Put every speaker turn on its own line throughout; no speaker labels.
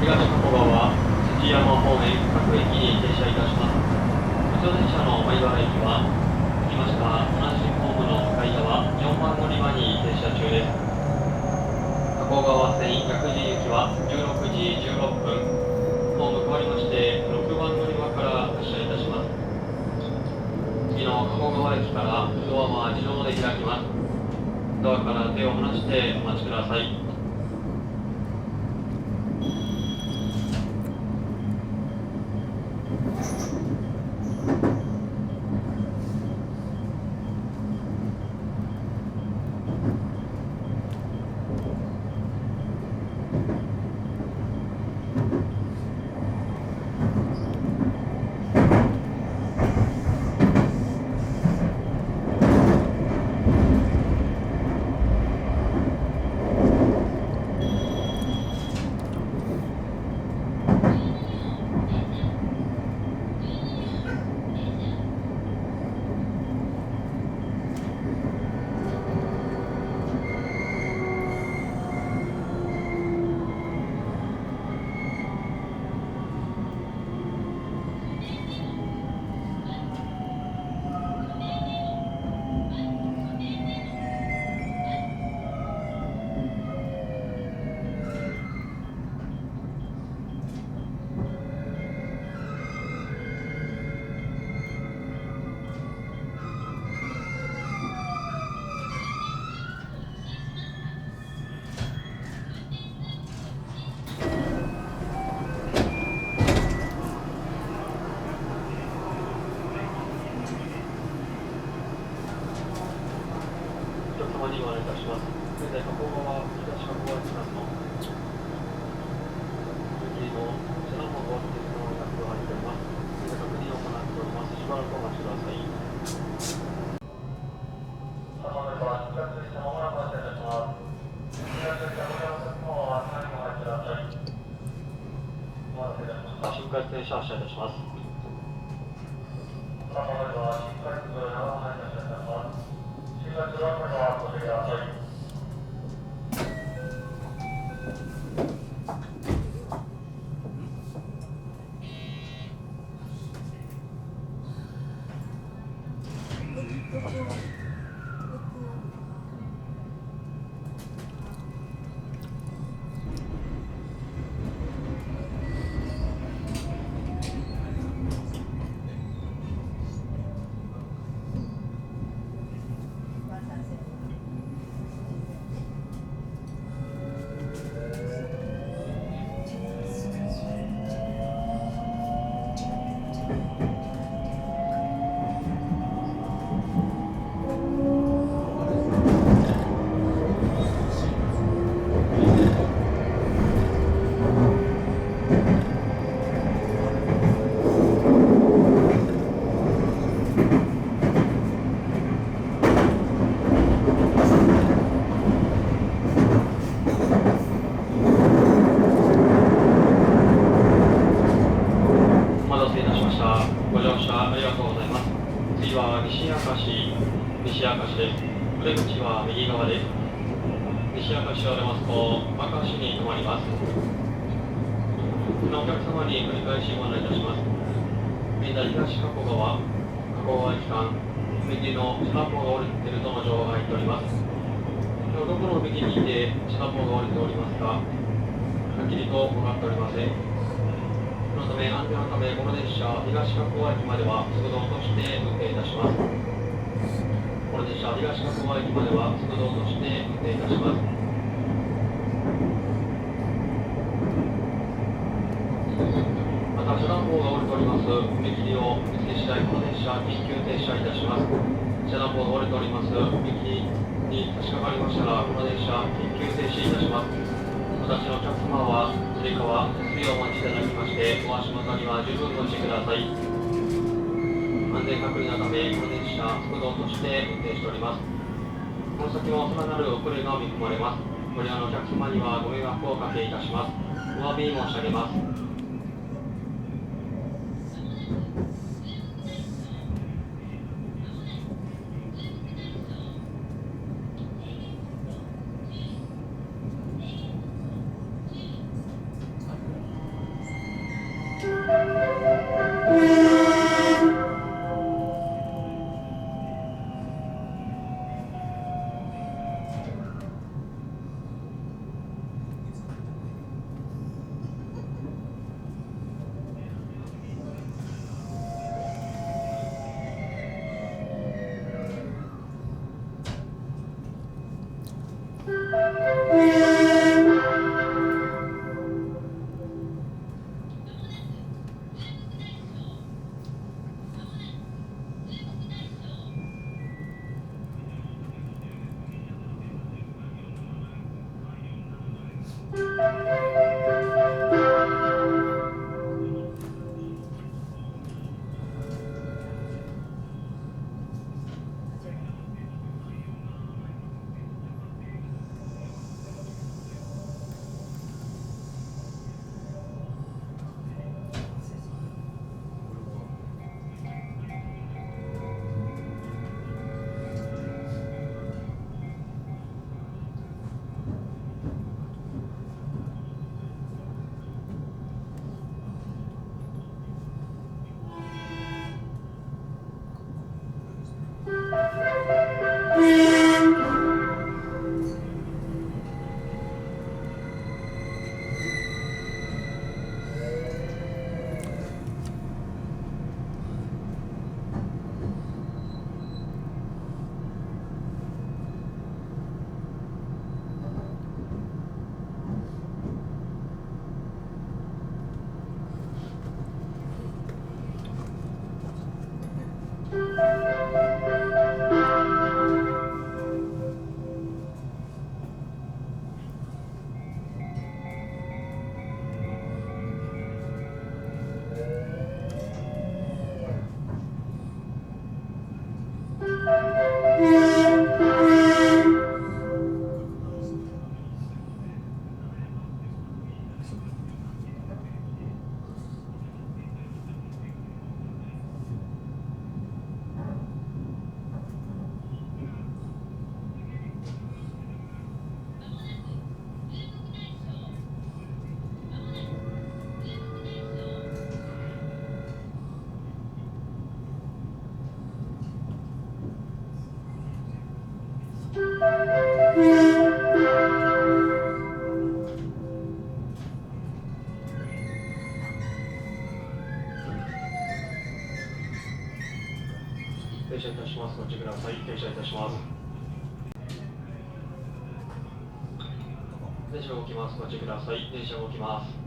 東加古川土山方面各駅に停車いたします。普通電車の米原駅は今しか同じホームの向かい側4番乗り場に停車中です。加古川線薬事行きは16時16分、ホーム変わりまして6番乗り場から発車いたします。次の加古川駅からドアは自動で開きます。ドアから手を離してお待ちください。お願いいたします。現在、加古川東加古川駅間の踏切の遮断門が終わっているのが入っております。現在確認を行っております。しばらくお待ちください。新快速電車発車いたします。次は西明石です。お出口は右側です。西明石を出ますと明石に停まります。お客様に繰り返しご案内いたします。現在東加古川駅間右の遮断棒が降りているとの情報が入っております。どこの右にいて遮断棒が降りておりますか、はっきりと分かっておりません。そのため安全のためこの列車東加古川駅までは速度を落として運転いたします。この列車東加古川駅までは速度を落として運転いたします。また遮断棒が降りております踏切を見つけ次第この列車緊急停車いたします。遮断棒が降りております踏切に差し掛かりましたらこの列車緊急停止いたします。私のお客様はつり革、手すりをお持ちいただきましてお足元には十分ご注意ください。安全確認のためこの列車速度を落として運転しております。この先もさらなる遅れが見込まれます。ご利用のお客様にはご迷惑をおかけいたします。お詫び申し上げます。停車いたします。ご注意ください。停車いたします。電車動きます。ご注意ください。電車動きます。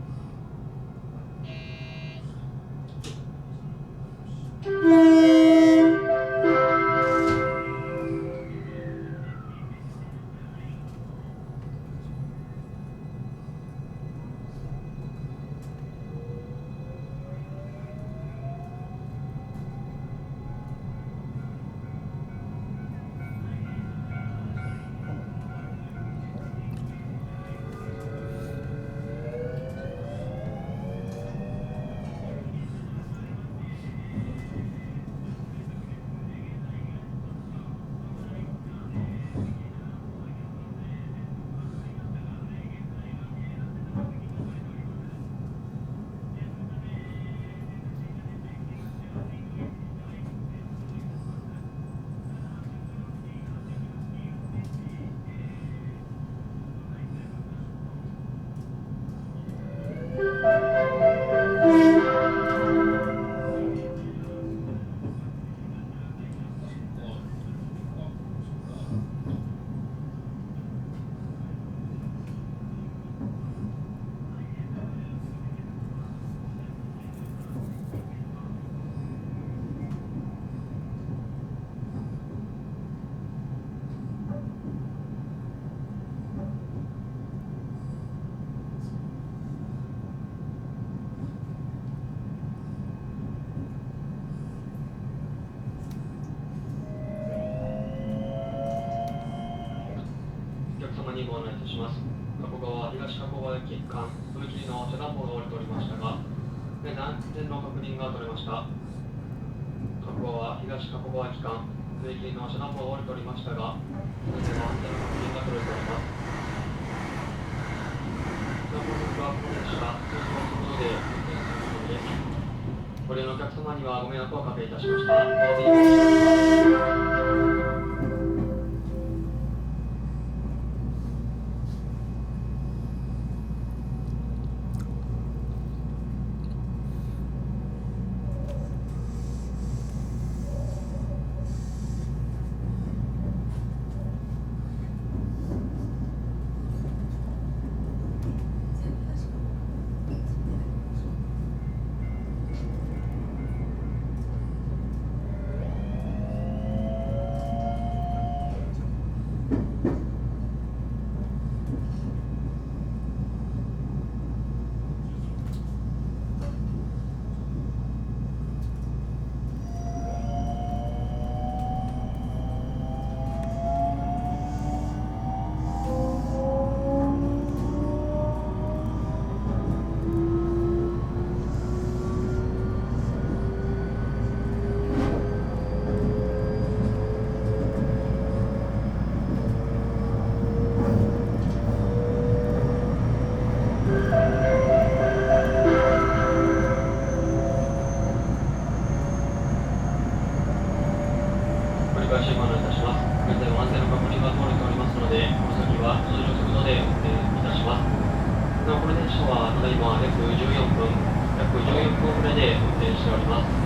にご案内いたします。加古川東加古川駅間踏切の遮断棒が降りておりましたが、現在安全の確認が取れました。加古川東加古川駅間踏切の遮断棒が降りておりましたが、現在は安全の確認が取れております。遮断棒はこの電車通常速度で運転するものです。ご利用のお客様にはご迷惑をおかけいたしました。お詫び申し上げます。車はただいま約14分遅れで運転しております。